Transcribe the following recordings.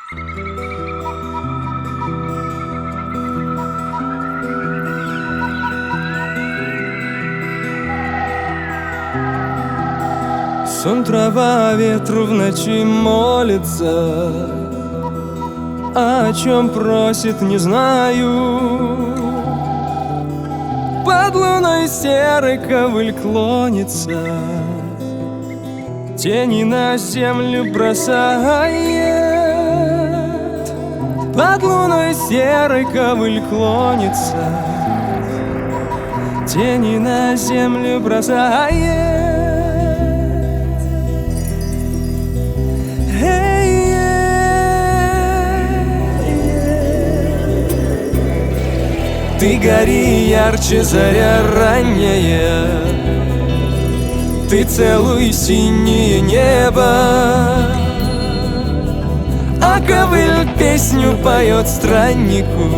Сон, трава, ветру в ночи молится, а о чем просит, не знаю. Под луной серой ковыль клонится, тени на землю бросает. Под луной серой ковыль клонится, тени на землю бросает. Ты гори ярче, заря ранняя, ты целуй синее небо, а ковыль песню поет страннику.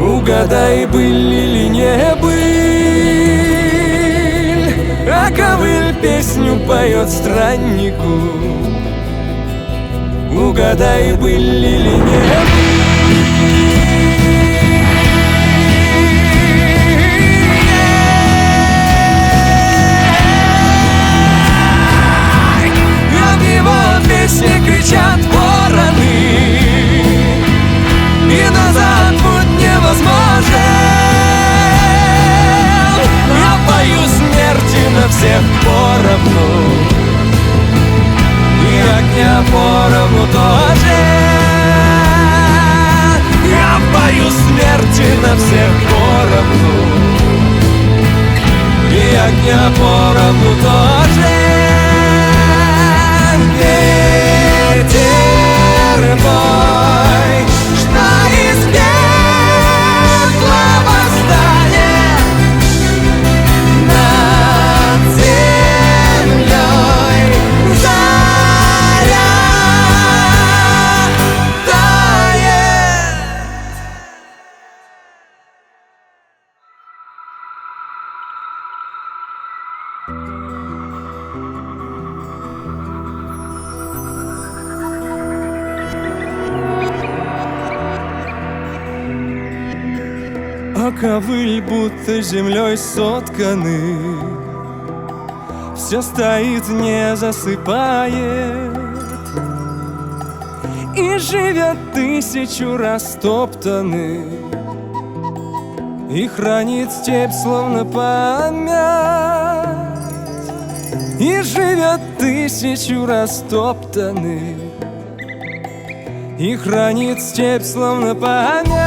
Угадай, быль или не быль, а ковыль песню поет страннику. Угадай, быль или не быль. Песни кричат вороны, и назад путь невозможен. Я пою смерти на всех поровну, и огня поровну тоже. Я пою смерти на всех поровну, и огня поровну тоже. Ветер мой, что из пепла восстанет над землей, заря тает. А ковыль будто землей сотканы, все стоит, не засыпает, и живет тысячу растоптанных, и хранит степь словно память, и живет тысячу растоптанных, и хранит степь словно память.